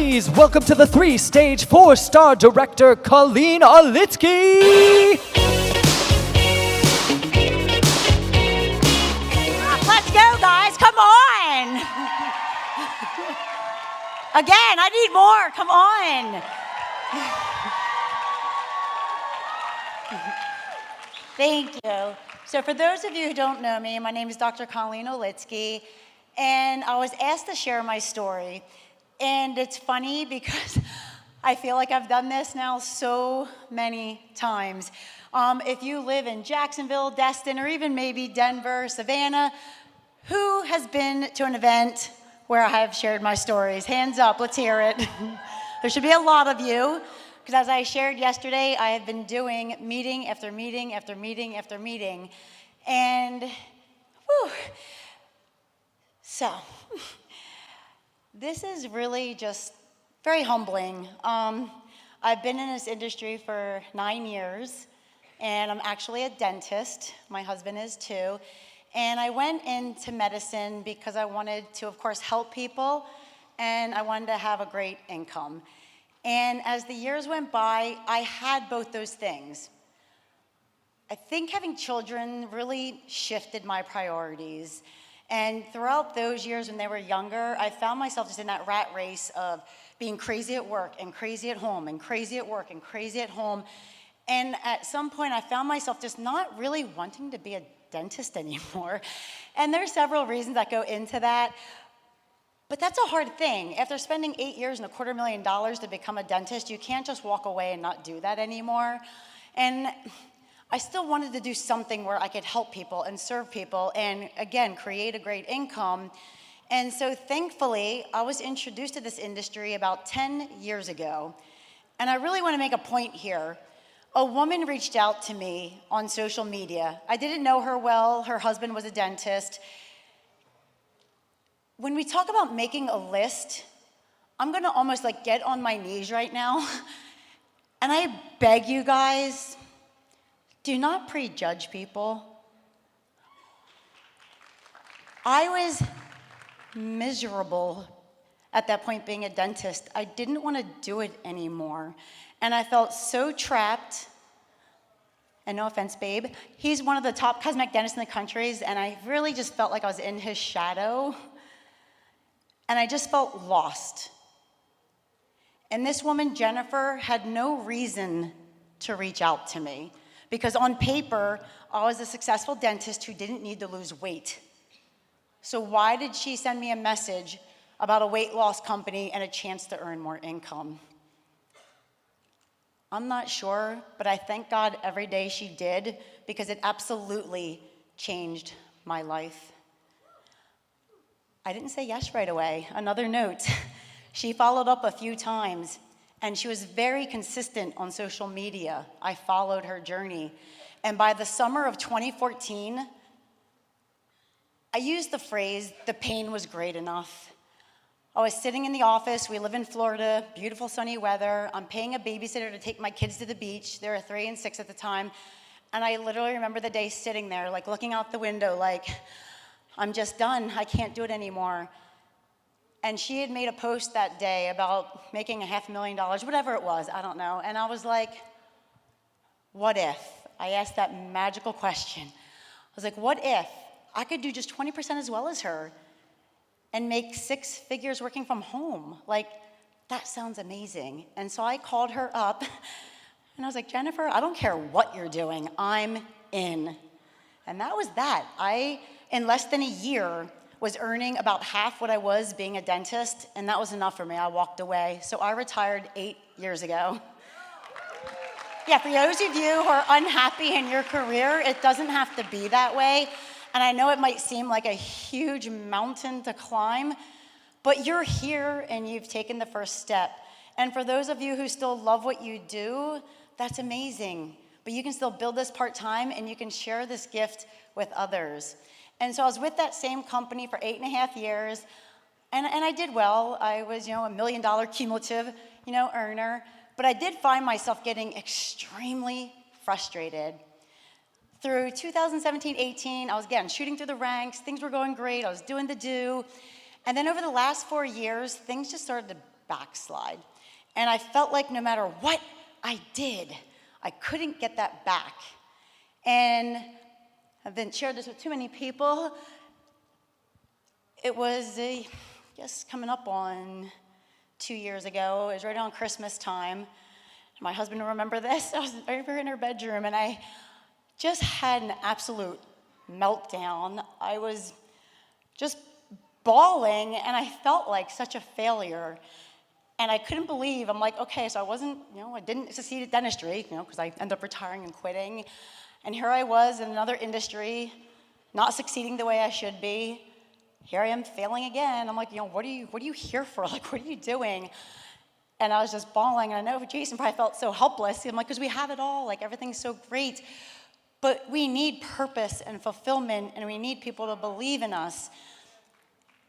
Please welcome to the 3-stage 4-star director, Colleen Olitsky. Let's go, guys. Come on. Again, I need more. Come on. Thank you. So for those of you who don't know me, my name is Dr. Colleen Olitsky, and I was asked to share my story. And it's funny because I feel like I've done this now so many times. If you live in Jacksonville, Destin, or even maybe Denver, Savannah, who has been to an event where I have shared my stories? Hands up, let's hear it. There should be a lot of you, because as I shared yesterday, I have been doing meeting after meeting after meeting after meeting. And, whew, so, this is really just very humbling. I've been in this industry for 9 years, and I'm actually a dentist. My husband is too. And I went into medicine because I wanted to, of course, help people, and I wanted to have a great income. And as the years went by, I had both those things. I think having children really shifted my priorities. And throughout those years when they were younger, I found myself just in that rat race of being crazy at work and crazy at home and crazy at work and crazy at home. And at some point, I found myself just not really wanting to be a dentist anymore. And there's several reasons that go into that. But that's a hard thing. After spending 8 years and $250,000 to become a dentist, you can't just walk away and not do that anymore. And I still wanted to do something where I could help people and serve people and, again, create a great income. And so thankfully, I was introduced to this industry about 10 years ago. And I really want to make a point here. A woman reached out to me on social media. I didn't know her well. Her husband was a dentist. When we talk about making a list, I'm going to almost like get on my knees right now. And I beg you guys, do not prejudge people. I was miserable at that point being a dentist. I didn't want to do it anymore. And I felt so trapped. And no offense, babe. He's one of the top cosmetic dentists in the country, and I really just felt like I was in his shadow. And I just felt lost. And this woman, Jennifer, had no reason to reach out to me. Because on paper, I was a successful dentist who didn't need to lose weight. So why did she send me a message about a weight loss company and a chance to earn more income? I'm not sure, but I thank God every day she did, because it absolutely changed my life. I didn't say yes right away. Another note, she followed up a few times, and she was very consistent on social media. I followed her journey. And by the summer of 2014, I used the phrase, the pain was great enough. I was sitting in the office. We live in Florida, beautiful sunny weather. I'm paying a babysitter to take my kids to the beach. They were 3 and 6 at the time. And I literally remember the day sitting there, like looking out the window, like, I'm just done. I can't do it anymore. And she had made a post that day about making $500,000, whatever it was, I don't know. And I was like, what if? I asked that magical question. I was like, what if I could do just 20% as well as her and make 6 figures working from home? Like, that sounds amazing. And so I called her up, and I was like, Jennifer, I don't care what you're doing. I'm in. And that was that. In less than a year, was earning about half what I was being a dentist, and that was enough for me. I walked away. So I retired 8 years ago. Yeah, for those of you who are unhappy in your career, it doesn't have to be that way. And I know it might seem like a huge mountain to climb, but you're here and you've taken the first step. And for those of you who still love what you do, that's amazing. But you can still build this part-time, and you can share this gift with others. And so I was with that same company for 8.5 years, and I did well. I was, a $1 million cumulative, earner. But I did find myself getting extremely frustrated. Through 2017-18, I was, again, shooting through the ranks. Things were going great. I was doing the do. And then over the last 4 years, things just started to backslide. And I felt like no matter what I did, I couldn't get that back. And I've been shared this with too many people. It was, I guess, coming up on 2 years ago. It was right on Christmas time. My husband will remember this. I was over in her bedroom, and I just had an absolute meltdown. I was just bawling, and I felt like such a failure. And I couldn't believe, I'm like, okay, so I didn't succeed at dentistry, because I ended up retiring and quitting. And here I was in another industry, not succeeding the way I should be. Here I am failing again. I'm like, what are you here for? Like, what are you doing? And I was just bawling. And I know Jason probably felt so helpless. I'm like, because we have it all, like everything's so great. But we need purpose and fulfillment, and we need people to believe in us.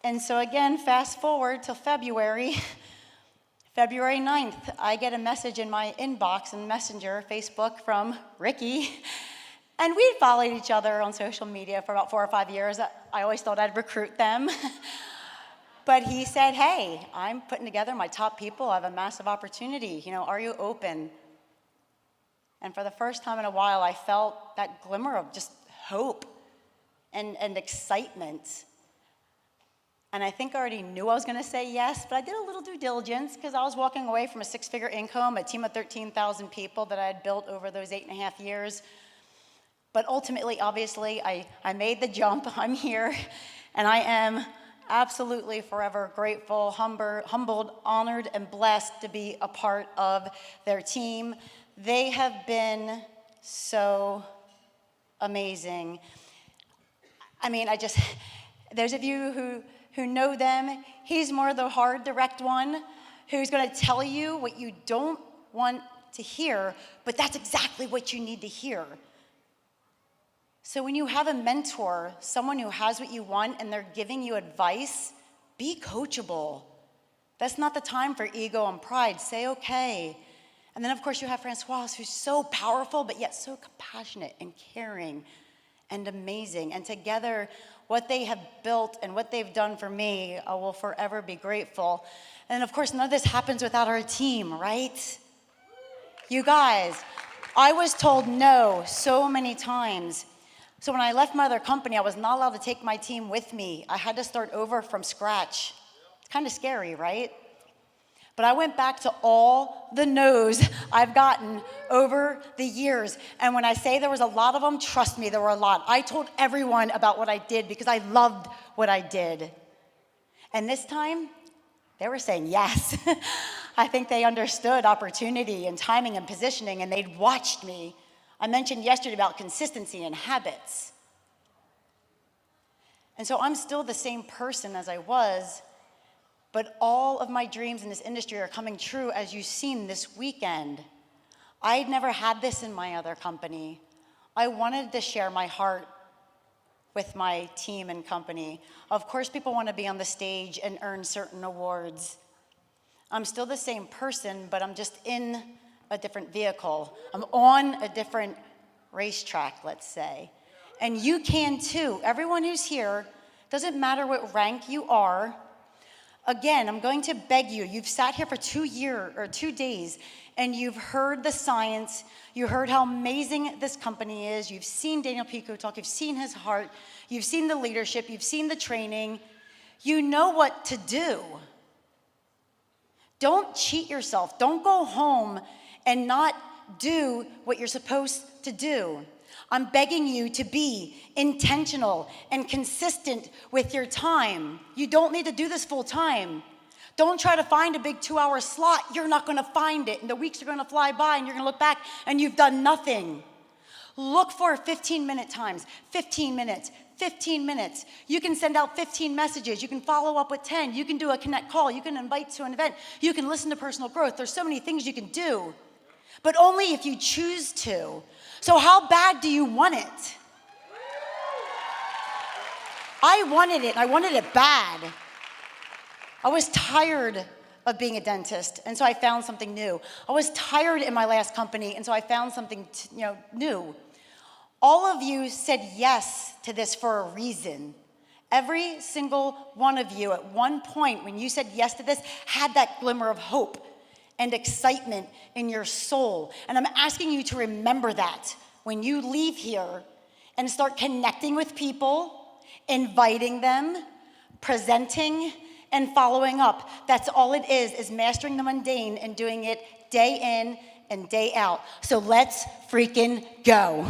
And so again, fast forward to February 9th, I get a message in my inbox in Messenger, Facebook, from Ricky. And we'd followed each other on social media for about 4 or 5 years. I always thought I'd recruit them. But he said, hey, I'm putting together my top people. I have a massive opportunity. Are you open? And for the first time in a while, I felt that glimmer of just hope and excitement. And I think I already knew I was going to say yes, but I did a little due diligence because I was walking away from a 6-figure income, a team of 13,000 people that I had built over those 8.5 years. But ultimately, obviously, I made the jump. I'm here, and I am absolutely forever grateful, humbled, honored, and blessed to be a part of their team. They have been so amazing. I mean, those of you who know them, he's more the hard, direct one who's going to tell you what you don't want to hear, but that's exactly what you need to hear. So when you have a mentor, someone who has what you want and they're giving you advice, be coachable. That's not the time for ego and pride. Say okay. And then, of course, you have Francoise, who's so powerful, but yet so compassionate and caring and amazing. And together, what they have built and what they've done for me, I will forever be grateful. And of course, none of this happens without our team, right? You guys, I was told no so many times. So when I left my other company, I was not allowed to take my team with me. I had to start over from scratch. It's kind of scary, right? But I went back to all the no's I've gotten over the years. And when I say there was a lot of them, trust me, there were a lot. I told everyone about what I did because I loved what I did. And this time, they were saying yes. I think they understood opportunity and timing and positioning, and they'd watched me. I mentioned yesterday about consistency and habits. And so I'm still the same person as I was, but all of my dreams in this industry are coming true, as you've seen this weekend. I'd never had this in my other company. I wanted to share my heart with my team and company. Of course, people want to be on the stage and earn certain awards. I'm still the same person, but I'm just in a different vehicle. I'm on a different racetrack, let's say. And you can too. Everyone who's here, doesn't matter what rank you are. Again, I'm going to beg you, you've sat here for 2 days, and you've heard the science, you heard how amazing this company is, you've seen Daniel Pico talk, you've seen his heart, you've seen the leadership, you've seen the training, you know what to do. Don't cheat yourself. Don't go home and not do what you're supposed to do. I'm begging you to be intentional and consistent with your time. You don't need to do this full time. Don't try to find a big 2-hour slot. You're not going to find it, and the weeks are going to fly by, and you're going to look back, and you've done nothing. Look for 15-minute times, 15 minutes, 15 minutes. You can send out 15 messages. You can follow up with 10. You can do a connect call. You can invite to an event. You can listen to personal growth. There's so many things you can do, but only if you choose to. So how bad do you want it? I wanted it, and I wanted it bad. I was tired of being a dentist, and so I found something new. I was tired in my last company, and so I found something new. All of you said yes to this for a reason, Every single one of you at one point when you said yes to this had that glimmer of hope and excitement in your soul. And I'm asking you to remember that when you leave here and start connecting with people, inviting them, presenting, and following up. That's all it is mastering the mundane and doing it day in and day out. So let's freaking go.